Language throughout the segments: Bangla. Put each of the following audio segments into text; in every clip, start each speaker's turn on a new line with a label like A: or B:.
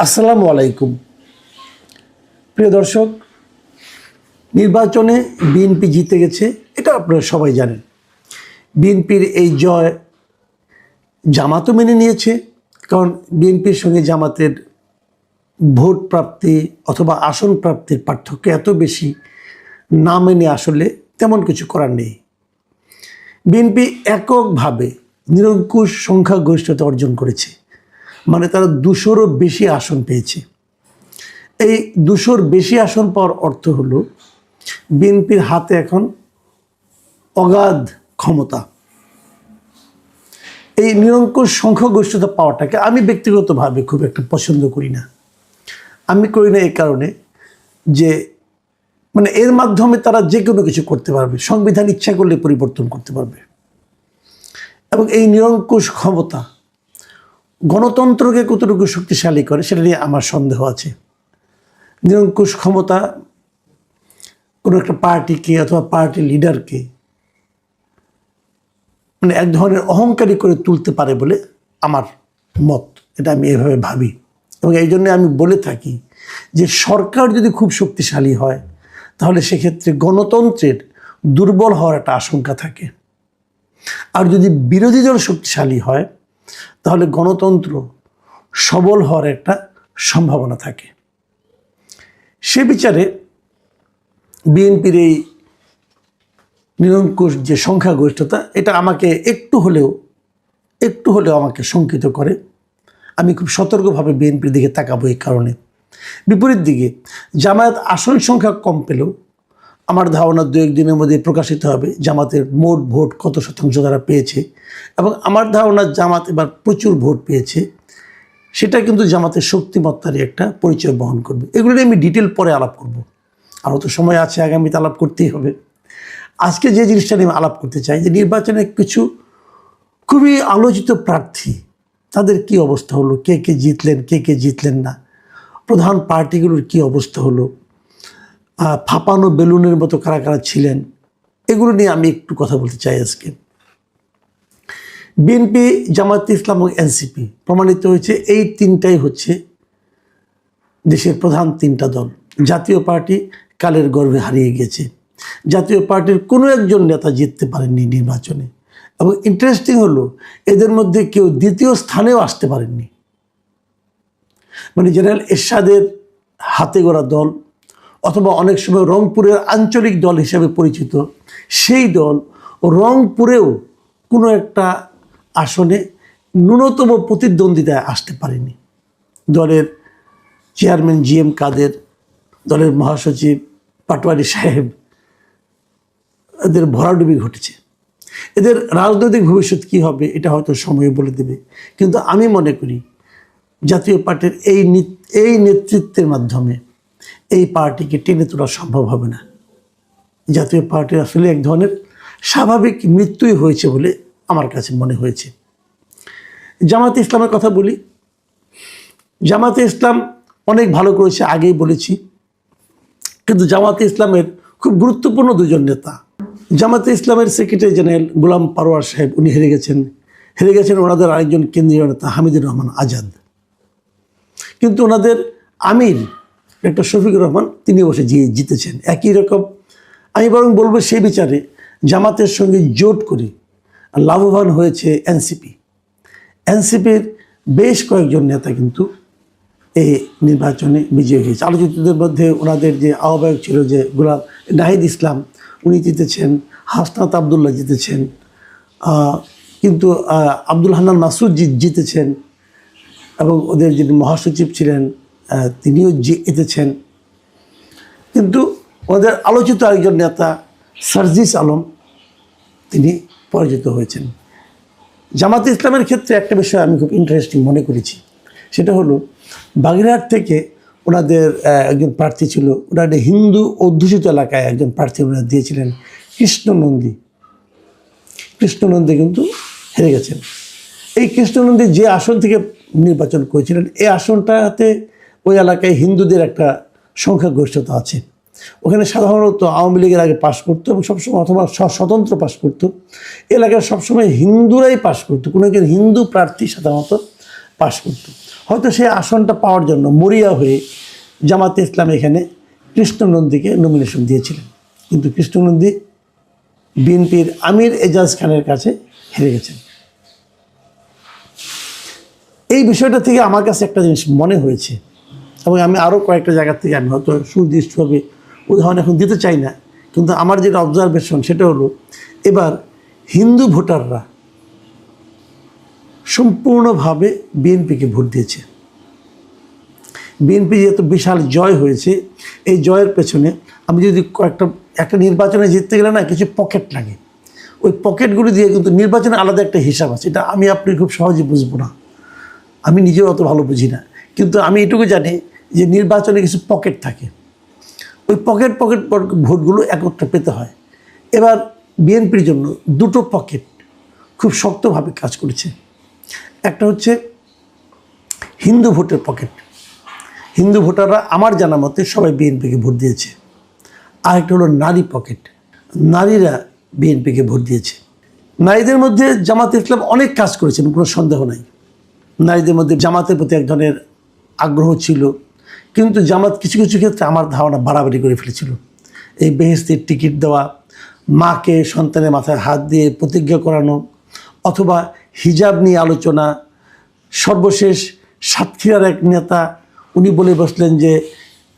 A: আসসালামু আলাইকুম। প্রিয় দর্শক, নির্বাচনে বিএনপি জিতে গেছে, এটা আপনারা সবাই জানেন। বিএনপির এই জয় জামাতও মেনে নিয়েছে, কারণ বিএনপির সঙ্গে জামাতের ভোট প্রাপ্তি অথবা আসন প্রাপ্তির পার্থক্য এত বেশি, না মেনে আসলে তেমন কিছু করার নেই। বিএনপি এককভাবে নিরঙ্কুশ সংখ্যাগরিষ্ঠতা অর্জন করেছে, মানে তারা 200-রও বেশি আসন পেয়েছে। এই 200-র বেশি আসন পাওয়ার অর্থ হলো বিএনপির হাতে এখন অগাধ ক্ষমতা। এই নিরঙ্কুশ সংখ্যাগরিষ্ঠতা পাওয়াটাকে আমি ব্যক্তিগতভাবে খুব একটা পছন্দ করি না। আমি করি না এই কারণে যে এর মাধ্যমে তারা যে কোনো কিছু করতে পারবে, সংবিধান ইচ্ছা করলে পরিবর্তন করতে পারবে। এবং এই নিরঙ্কুশ ক্ষমতা গণতন্ত্রকে কতটুকু শক্তিশালী করে সেটা নিয়ে আমার সন্দেহ আছে। নিরঙ্কুশ ক্ষমতা কোনো একটা পার্টিকে অথবা পার্টির লিডারকে এক ধরনের অহংকারী করে তুলতে পারে বলে আমার মত। এটা আমি এভাবে ভাবি, এবং এই জন্য আমি বলে থাকি যে সরকার যদি খুব শক্তিশালী হয় তাহলে সেক্ষেত্রে গণতন্ত্রের দুর্বল হওয়ার একটা আশঙ্কা থাকে, আর যদি বিরোধী দল শক্তিশালী হয় তাহলে গণতন্ত্র সবল হওয়ার একটা সম্ভাবনা থাকে। সে বিচারে বিএনপির এই নিরঙ্কুশ যে সংখ্যাগরিষ্ঠতা, এটা আমাকে একটু হলেও আমাকে শঙ্কিত করে। আমি খুব সতর্কভাবে বিএনপির দিকে তাকাবো এই কারণে। বিপরীত দিকে জামায়াত আসন সংখ্যা কম পেলেও আমার ধারণা 2-1 দিনের মধ্যে প্রকাশিত হবে জামাতের মোট ভোট কত শতাংশ তারা পেয়েছে, এবং আমার ধারণা জামাত এবার প্রচুর ভোট পেয়েছে। সেটা কিন্তু জামাতের শক্তিমত্তারই একটা পরিচয় বহন করবে। এগুলো নিয়ে আমি ডিটেল পরে আলাপ করব, আরও তো সময় আছে, আগামীতে আলাপ করতেই হবে। আজকে যে জিনিসটা নিয়ে আলাপ করতে চাই যে নির্বাচনে কিছু খুবই আলোচিত প্রার্থী, তাদের কি অবস্থা হলো, কে কে জিতলেন, কে কে জিতলেন না, প্রধান পার্টিগুলোর কি অবস্থা হলো, ফাঁপানো বেলুনের মতো কারা কারা ছিলেন, এগুলো নিয়ে আমি একটু কথা বলতে চাই আজকে। বিএনপি, জামায়াতে ইসলাম এবং এনসিপি প্রমাণিত হয়েছে এই তিনটাই হচ্ছে দেশের প্রধান তিনটা দল। জাতীয় পার্টি কালের গর্ভে হারিয়ে গেছে। জাতীয় পার্টির কোনো একজন নেতা জিততে পারেননি নির্বাচনে, এবং ইন্টারেস্টিং হলো এদের মধ্যে কেউ দ্বিতীয় স্থানেও আসতে পারেননি। জেনারেল এরশাদের হাতে গড়া দল অথবা অনেক সময় রংপুরের আঞ্চলিক দল হিসেবে পরিচিত সেই দল রংপুরেও কোনো একটা আসনে ন্যূনতম প্রতিদ্বন্দ্বিতায় আসতে পারেনি। দলের চেয়ারম্যান GM কাদের, দলের মহাসচিব পাটোয়ারি সাহেব, এদের ভরাডুবি ঘটেছে। এদের রাজনৈতিক ভবিষ্যৎ কী হবে এটা হয়তো সময় বলে দেবে, কিন্তু আমি মনে করি জাতীয় পার্টির এই নেতৃত্বের মাধ্যমে এই পার্টিকে টেনে তোলা সম্ভব হবে না। জাতীয় পার্টির আসলে এক ধরনের স্বাভাবিক মৃত্যুই হয়েছে বলে আমার কাছে মনে হয়েছে। জামায়াতে ইসলামের কথা বলি। জামায়াতে ইসলাম অনেক ভালো করেছে, আগেই বলেছি, কিন্তু জামায়াতে ইসলামের খুব গুরুত্বপূর্ণ দুজন নেতা। জামায়াতে ইসলামের সেক্রেটারি জেনারেল গোলাম পারওয়ার সাহেব, উনি হেরে গেছেন ওনাদের আরেকজন কেন্দ্রীয় নেতা হামিদুর রহমান আজাদ। কিন্তু ওনাদের আমির ডক্টর শফিকুর রহমান, তিনি বসে জিতেছেন। একই রকম আমি বরং বলবো সেই বিচারে জামাতের সঙ্গে জোট করে লাভবান হয়েছে এনসিপির বেশ কয়েকজন নেতা কিন্তু এই নির্বাচনে বিজয়ী হয়েছে। আলোচিতদের মধ্যে ওনাদের যে আহ্বায়ক ছিল যে নাহিদ ইসলাম, উনি জিতেছেন, হাসনাত আবদুল্লাহ জিতেছেন, কিন্তু আব্দুল হান্নান মাসুদ জিতেছেন, এবং ওদের যিনি মহাসচিব ছিলেন তিনিও জিতেছেন। কিন্তু ওদের আলোচিত আরেকজন নেতা সার্জিস আলম, তিনি পরাজিত হয়েছেন। জামাতে ইসলামের ক্ষেত্রে একটা বিষয় আমি খুব ইন্টারেস্টিং মনে করেছি, সেটা হলো বাগেরহাট থেকে ওনাদের একজন প্রার্থী ছিল, ওনাদের হিন্দু অধ্যুষিত এলাকায় একজন প্রার্থী ওনারা দিয়েছিলেন কৃষ্ণনন্দী কিন্তু হেরে গেছেন। এই কৃষ্ণনন্দী যে আসন থেকে নির্বাচন করেছিলেন, এই আসনটাতে ওই এলাকায় হিন্দুদের একটা সংখ্যাগরিষ্ঠতা আছে। ওখানে সাধারণত আওয়ামী লীগের আগে পাশ করতো, এবং সবসময় অথবা স্বতন্ত্র পাশ করতো। এলাকায় সবসময় হিন্দুরাই পাশ করতো, কোনো একজন হিন্দু প্রার্থী সাধারণত পাশ করতো। হয়তো সেই আসনটা পাওয়ার জন্য মরিয়া হয়ে জামাতে ইসলাম এখানে কৃষ্ণনন্দীকে নমিনেশন দিয়েছিলেন, কিন্তু কৃষ্ণনন্দী বিএনপির আমির এজাজ খানের কাছে হেরে গেছেন। এই বিষয়টা থেকে আমার কাছে একটা জিনিস মনে হয়েছে, এবং আমি আরও কয়েকটা জায়গা থেকে আমি হয়তো সুনির্দিষ্টভাবে উদাহরণ এখন দিতে চাই না, কিন্তু আমার যেটা অবজারভেশন সেটা হলো এবার হিন্দু ভোটাররা সম্পূর্ণভাবে বিএনপিকে ভোট দিয়েছে। বিএনপি যেহেতু বিশাল জয় হয়েছে, এই জয়ের পেছনে আমি যদি একটা নির্বাচনে জিততে গেলে না কিছু পকেট লাগে, ওই পকেটগুলি দিয়ে কিন্তু নির্বাচনে আলাদা একটা হিসাব আছে, এটা আমি আপনি খুব সহজে বুঝবো না, আমি নিজেও অত ভালো বুঝি না, কিন্তু আমি এটুকু জানি যে নির্বাচনে কিছু পকেট থাকে, ওই পকেট ভোটগুলো একত্রে পেতে হয়। এবার বিএনপির জন্য দুটো পকেট খুব শক্তভাবে কাজ করেছে। একটা হচ্ছে হিন্দু ভোটের পকেট, হিন্দু ভোটাররা আমার জানা মতে সবাই বিএনপিকে ভোট দিয়েছে। আরেকটা হলো নারী পকেট, নারীরা বিএনপিকে ভোট দিয়েছে। নারীদের মধ্যে জামাতে ইসলাম অনেক কাজ করেছেন, কোনো সন্দেহ নাই। নারীদের মধ্যে জামাতের প্রতি এক ধরনের আগ্রহ ছিল, কিন্তু জামাত কিছু কিছু ক্ষেত্রে আমার ধারণা বাড়াবাড়ি করে ফেলেছিল। এই বেহেশতের টিকিট দেওয়া, মাকে সন্তানের মাথায় হাত দিয়ে প্রতিজ্ঞা করানো, অথবা হিজাব নিয়ে আলোচনা। সর্বশেষ সাতক্ষীরার এক নেতা উনি বলে বসলেন যে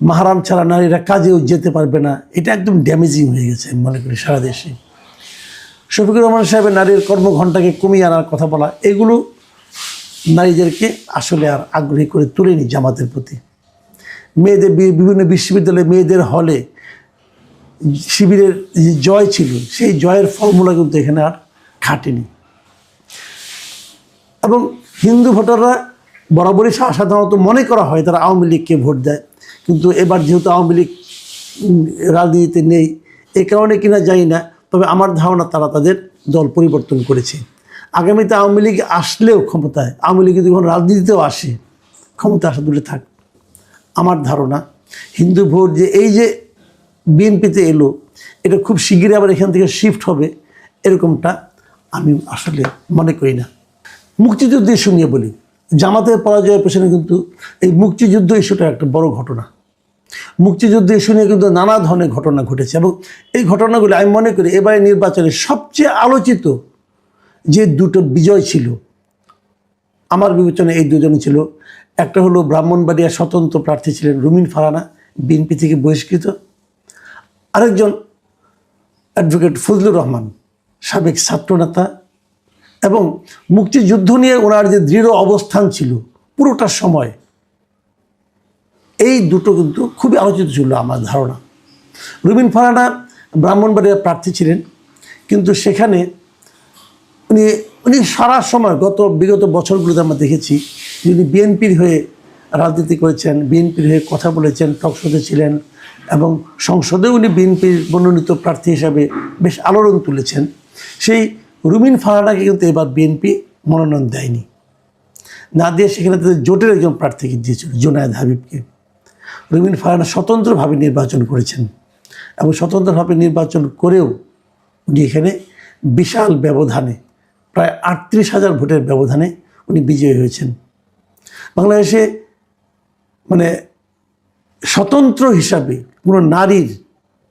A: মাহারাম ছাড়া নারীরা কাজেও যেতে পারবে না। এটা একদম ড্যামেজিং হয়ে গেছে আমি মনে করি সারা দেশে। শফিকুর রহমান সাহেবের নারীর কর্মঘণ্টাকে কমিয়ে আনার কথা বলা, এগুলো নারীদেরকে আসলে আর আগ্রহী করে তোলেনি জামাতের প্রতি। মেয়েদের বিভিন্ন বিশ্ববিদ্যালয়ে মেয়েদের হলে শিবিরের যে জয় ছিল, সেই জয়ের ফর্মুলা কিন্তু এখানে আর খাটেনি। এবং হিন্দু ভোটাররা বরাবরই সাধারণত মনে করা হয় তারা আওয়ামী লীগকে ভোট দেয়, কিন্তু এবার যেহেতু আওয়ামী লীগ রাজনীতিতে নেই, এ কারণে কিনা জানি না, তবে আমার ধারণা তারা তাদের দল পরিবর্তন করেছে। আগামীতে আওয়ামী লীগ আসলেও ক্ষমতায়, আওয়ামী লীগ যদি কোনো রাজনীতিতেও আসে, ক্ষমতা আসা দূরে থাক, আমার ধারণা হিন্দু ভোট যে এই যে বিএনপিতে এলো, এটা খুব শিগগিরই আবার এখান থেকে শিফট হবে এরকমটা আমি আসলে মনে করি না। মুক্তিযুদ্ধ ইস্যু নিয়ে বলি, জামাতের পরাজয়ের পেছনে কিন্তু এই মুক্তিযুদ্ধ ইস্যুটা একটা বড় ঘটনা। মুক্তিযুদ্ধ ইস্যু নিয়ে কিন্তু নানা ধরনের ঘটনা ঘটেছে, এবং এই ঘটনাগুলো আমি মনে করি এবারে নির্বাচনে সবচেয়ে আলোচিত যে দুটো বিজয় ছিল আমার বিবেচনায় এই দুজনই ছিল। একটা হলো ব্রাহ্মণবাড়িয়ার স্বতন্ত্র প্রার্থী ছিলেন রুমিন ফারহানা, বিএনপি থেকে বহিষ্কৃত। আরেকজন অ্যাডভোকেট ফজলুর রহমান, সাবেক ছাত্রনেতা, এবং মুক্তিযুদ্ধ নিয়ে ওনার যে দৃঢ় অবস্থান ছিল পুরোটা সময়, এই দুটো কিন্তু খুবই আলোচিত ছিল আমার ধারণা। রুমিন ফারহানা ব্রাহ্মণবাড়িয়ার প্রার্থী ছিলেন, কিন্তু সেখানে উনি সারা সময় বিগত বছরগুলোতে আমরা দেখেছি যিনি বিএনপির হয়ে রাজনীতি করেছেন, বিএনপির হয়ে কথা বলেছেন, টকশোতে ছিলেন, এবং সংসদে উনি বিএনপির মনোনীত প্রার্থী হিসাবে বেশ আলোড়ন তুলেছেন। সেই রুমিন ফারহানাকে কিন্তু এবার বিএনপি মনোনয়ন দেয়নি, না দিয়ে সেখানে তাদের জোটের একজন প্রার্থীকে দিয়েছিল, জুনায়েদ হাবিবকে। রুমিন ফারহানা স্বতন্ত্রভাবে নির্বাচন করেছেন, এবং স্বতন্ত্রভাবে নির্বাচন করেও উনি এখানে বিশাল ব্যবধানে, প্রায় 38,000 ভোটের ব্যবধানে উনি বিজয়ী হয়েছেন। বাংলাদেশে মানে স্বতন্ত্র হিসাবে কোনো নারীর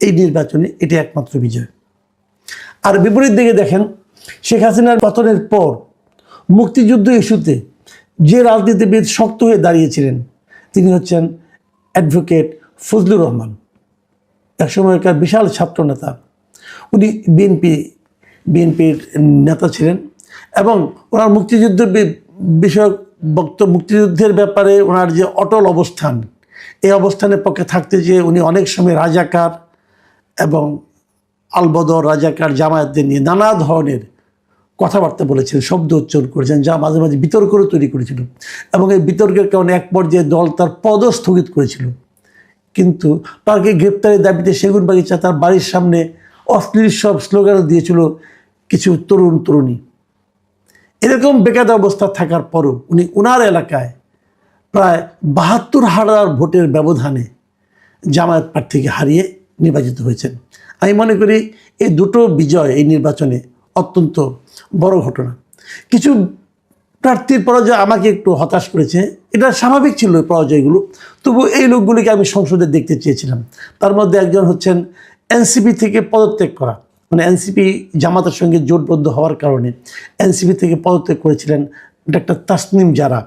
A: এই নির্বাচনে এটি একমাত্র বিজয়। আর বিপরীত দিকে দেখেন, শেখ হাসিনার পতনের পর মুক্তিযুদ্ধ ইস্যুতে যে রাজনীতিবিদ শক্ত হয়ে দাঁড়িয়েছিলেন তিনি হচ্ছেন অ্যাডভোকেট ফজলুর রহমান, একসময়কার বিশাল ছাত্রনেতা। উনি বিএনপির নেতা ছিলেন, এবং ওনার মুক্তিযুদ্ধ বিষয়ক মুক্তিযুদ্ধের ব্যাপারে ওনার যে অটল অবস্থান, এই অবস্থানের পক্ষে থাকতে যেয়ে উনি অনেক সময় রাজাকার এবং আলবদর, রাজাকার, জামায়াতদের নিয়ে নানা ধরনের কথাবার্তা বলেছেন, শব্দ উচ্চারণ করেছেন, যা মাঝে মাঝে বিতর্কও তৈরি করেছিল, এবং এই বিতর্কের কারণে এক পর্যায়ে দল তার পদও স্থগিত করেছিল। কিন্তু তাকে গ্রেপ্তারের দাবিতে সেগুনবাগিচা তার বাড়ির সামনে অশ্লীল সব স্লোগানও দিয়েছিল কিছু তরুণী। এরকম বেকায়দা অবস্থা থাকার পরও উনি ওনার এলাকায় প্রায় 72,000 ভোটের ব্যবধানে জামায়াত প্রার্থীকে হারিয়ে নির্বাচিত হয়েছেন। আমি মনে করি এই দুটো বিজয় এই নির্বাচনে অত্যন্ত বড় ঘটনা। কিছু প্রার্থীর পরাজয় আমাকে একটু হতাশ করেছে। এটা স্বাভাবিক ছিল এই পরাজয়গুলো, তবু এই লোকগুলিকে আমি সংসদে দেখতে চেয়েছিলাম। তার মধ্যে একজন হচ্ছেন এনসিপি থেকে পদত্যাগ করা, মানে এনসিপি জামাতের সঙ্গে জোটবদ্ধ হওয়ার কারণে এনসিপি থেকে পদত্যাগ করেছিলেন ডাক্তার তাসনিম জারা।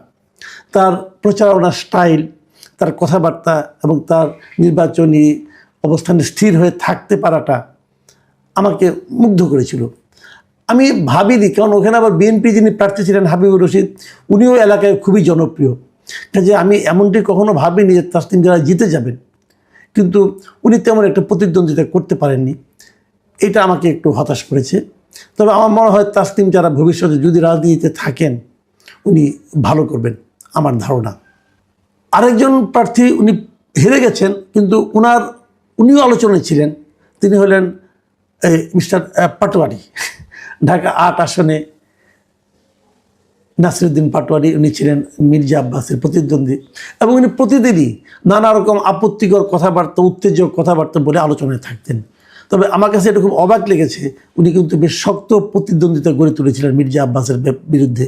A: তার প্রচারণার স্টাইল, তার কথাবার্তা এবং তার নির্বাচনী অবস্থানে স্থির হয়ে থাকতে পারাটা আমাকে মুগ্ধ করেছিল। আমি ভাবিনি, কারণ ওখানে আবার বিএনপি যিনি প্রার্থী ছিলেন হাবিবুর রশিদ, উনিও এলাকায় খুবই জনপ্রিয়, কাজে আমি এমনটি কখনো ভাবিনি যে তাসনিম জারা জিতে যাবেন। কিন্তু উনি তেমন একটা প্রতিদ্বন্দ্বিতা করতে পারেননি, এটা আমাকে একটু হতাশ করেছে। তবে আমার মনে হয় তাসনিম জারা ভবিষ্যতে যদি রাজনীতিতে থাকেন উনি ভালো করবেন, আমার ধারণা। আরেকজন প্রার্থী উনি হেরে গেছেন, কিন্তু উনিও আলোচনায় ছিলেন। তিনি হলেন মিস্টার পাটোয়ারি। ঢাকা ৮ আসনে নাসিরউদ্দিন পাটোয়ারি, উনি ছিলেন মির্জা আব্বাসের প্রতিদ্বন্দ্বী এবং উনি প্রতিদিনই নানা রকম আপত্তিকর কথাবার্তা, উত্তেজক কথাবার্তা বলে আলোচনায় থাকতেন। তবে আমার কাছে এটা খুব অবাক লেগেছে, উনি কিন্তু বেশ শক্ত প্রতিদ্বন্দ্বিতা গড়ে তুলেছিলেন মির্জা আব্বাসের বিরুদ্ধে।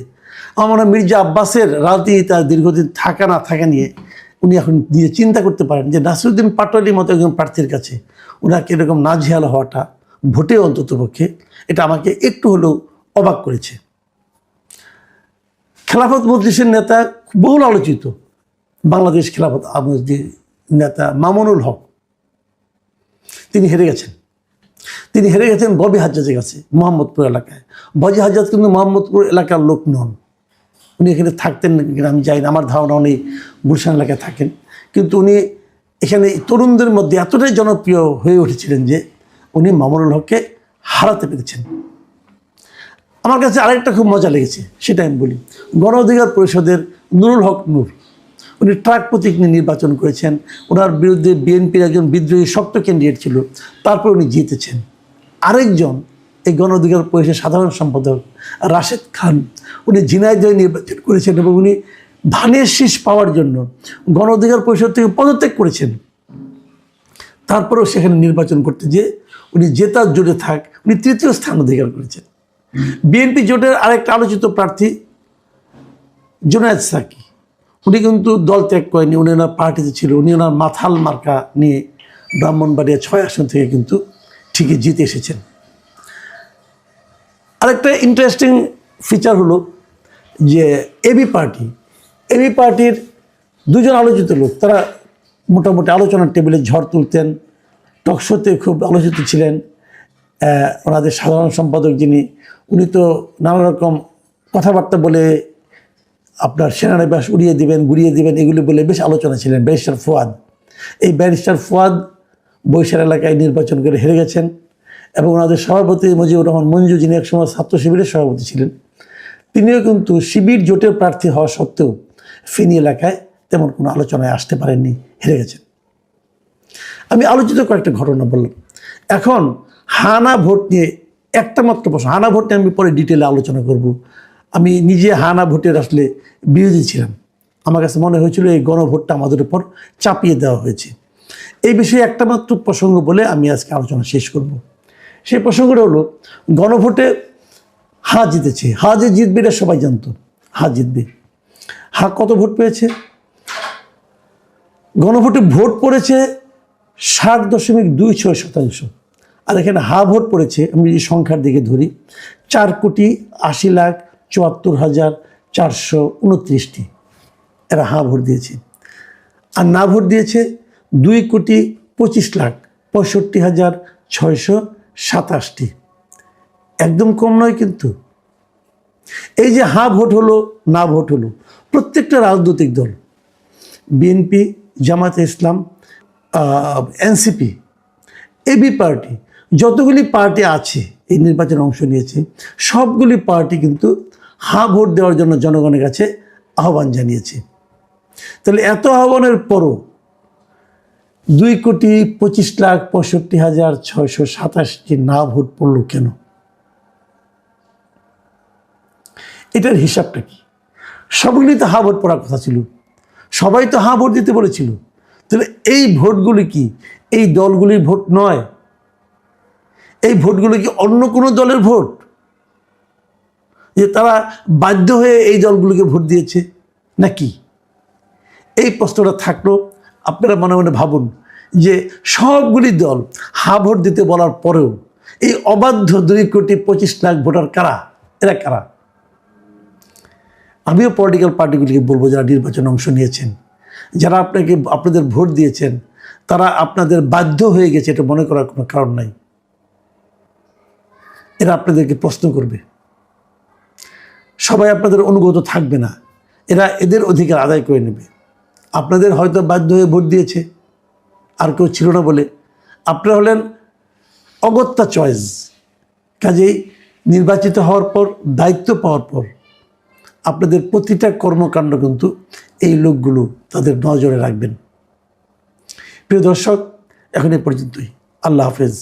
A: আমার মনে হয় মির্জা আব্বাসের রাজনীতি তার দীর্ঘদিন থাকা না থাকা নিয়ে উনি এখন নিজে চিন্তা করতে পারেন যে নাসিরউদ্দিন পাটোয়ারির মতো একজন প্রার্থীর কাছে ওনাকে এরকম নাজেহাল হওয়াটা ভোটে অন্ততপক্ষে এটা আমাকে একটু হলেও অবাক করেছে। খেলাফত মজলিসের নেতা, বহুল আলোচিত বাংলাদেশ খেলাফত মজলিসের নেতা মামুনুল হক, তিনি হেরে গেছেন। তিনি হেরে গেছেন ববি হাজ্জাজের কাছে মোহাম্মদপুর এলাকায়। ববি হাজ্জাজ কিন্তু মোহাম্মদপুর এলাকার লোক নন, উনি এখানে থাকতেন কিনা আমি জানি না, আমার ধারণা উনি গুলশান এলাকায় থাকেন। কিন্তু উনি এখানে তরুণদের মধ্যে এতটাই জনপ্রিয় হয়ে উঠেছিলেন যে উনি মামুনুল হককে হারাতে পেরেছেন। আমার কাছে আরেকটা খুব মজা লেগেছে, সেটা আমি বলি। গণ অধিকার পরিষদের নুরুল হক নূর, উনি ট্রাক প্রতীক নিয়ে নির্বাচন করেছেন। ওনার বিরুদ্ধে বিএনপির একজন বিদ্রোহী শক্ত ক্যান্ডিডেট ছিল, তারপর উনি জিতেছেন। আরেকজন এই গণ অধিকার পরিষদের সাধারণ সম্পাদক রাশেদ খান, উনি ঝিনাইদহে নির্বাচন করেছেন এবং উনি ধানের শীষ পাওয়ার জন্য গণ অধিকার পরিষদ থেকে পদত্যাগ করেছেন। তারপরেও সেখানে নির্বাচন করতে যেয়ে উনি জেতার জোরে থাক উনি ৩য় স্থান অধিকার করেছেন। বিএনপি জোটের আরেকটা আলোচিত প্রার্থী জুনায়েদ সাকি, উনি কিন্তু দল ত্যাগ করেনি, উনি ওনার পার্টিতে ছিল। উনি ওনার মাথাল মার্কা নিয়ে ব্রাহ্মণবাড়িয়া ৬ আসন থেকে কিন্তু ঠিকই জিতে এসেছেন। আরেকটা ইন্টারেস্টিং ফিচার হলো যে এবি পার্টির দুজন আলোচিত লোক, তারা মোটামুটি আলোচনার টেবিলে ঝড় তুলতেন, টকশোতে খুব আলোচিত ছিলেন। ওনাদের সাধারণ সম্পাদক যিনি, উনি তো নানা রকম কথাবার্তা বলে আপনার সেনানিবাস উড়িয়ে দিবেন, গুড়িয়ে দিবেন, এগুলি বলে বেশ আলোচনা ছিলেন। ব্যারিস্টার ফুয়াদ, এই ব্যারিস্টার ফুয়াদ বরিশাল এলাকায় নির্বাচন করে হেরে গেছেন এবং ওনাদের সভাপতি মুজিবুর রহমান মঞ্জু, যিনি একসময় ছাত্র শিবিরের সভাপতি ছিলেন, তিনিও কিন্তু শিবির জোটের প্রার্থী হওয়া সত্ত্বেও ফেনী এলাকায় তেমন কোনো আলোচনায় আসতে পারেননি, হেরে গেছেন। আমি আলোচিত কয়েকটা ঘটনা বললাম। এখন হানা ভোট নিয়ে একটা মাত্র প্রশ্ন, হানা ভোট নিয়ে আমি পরে ডিটেলে আলোচনা করব। আমি নিজে হানা ভোটের আসলে বিরোধী ছিলাম, আমার কাছে মনে হয়েছিল এই গণভোটটা আমাদের উপর চাপিয়ে দেওয়া হয়েছে। এই বিষয়ে একটা মাত্র প্রসঙ্গ বলে আমি আজকে আলোচনা শেষ করব। সেই প্রসঙ্গটা হলো, গণভোটে জিতেছে। যে জিতবে এটা সবাই জানতো, জিতবে। কত ভোট পেয়েছে? গণভোটে ভোট পড়েছে 60.26%। আর এখানে ভোট পড়েছে, আমি যদি সংখ্যার দিকে ধরি, 4,80,74,429টি এরা ভোট দিয়েছে। আর না ভোট দিয়েছে 2,65,65,627,টি। একদম কম নয় কিন্তু। এই যে ভোট হলো, না ভোট হলো, প্রত্যেকটা রাজনৈতিক দল, বিএনপি, জামায়াতে ইসলাম, এনসিপি, এবি পার্টি, যতগুলি পার্টি আছে এই নির্বাচনে অংশ নিয়েছে, সবগুলি পার্টি কিন্তু ভোট দেওয়ার জন্য জনগণের কাছে আহ্বান জানিয়েছে। তাহলে এত আহ্বানের পরও 2,25,65,627টি না ভোট পড়ল কেন? এটার হিসাবটা কি? সবগুলি তো ভোট পড়ার কথা ছিল, সবাই তো ভোট দিতে বলেছিল। তাহলে এই ভোটগুলি কি এই দলগুলির ভোট নয়? এই ভোটগুলো কি অন্য কোনো দলের ভোট? যে তারা বাধ্য হয়ে এই দলগুলোকে ভোট দিয়েছে নাকি? এই প্রশ্নটা থাকলো। আপনারা মনে মনে ভাবুন যে সবগুলি দল হা ভোট দিতে বলার পরেও এই অবাধ্য 2,25,00,000 ভোটার কারা? এরা কারা? আমিও পলিটিক্যাল পার্টিগুলিকে বলবো, যারা নির্বাচনে অংশ নিয়েছেন, যারা আপনাদের ভোট দিয়েছেন, তারা আপনাদের বাধ্য হয়ে গেছে এটা মনে করার কোনো কারণ নাই। এরা আপনাদেরকে প্রশ্ন করবে। সবাই আপনাদের অনুগত থাকবে না, এরা এদের অধিকার আদায় করে নেবে। আপনাদের হয়তো বাধ্য হয়ে ভোট দিয়েছে, আর কেউ ছিল না বলে। আপনারা হলেন অগত্যা চয়েস। কাজেই নির্বাচিত হওয়ার পর, দায়িত্ব পাওয়ার পর আপনাদের প্রতিটা কর্মকাণ্ড কিন্তু এই লোকগুলো তাদের নজরে রাখবেন। প্রিয় দর্শক, এখন এ পর্যন্তই। আল্লাহ হাফেজ।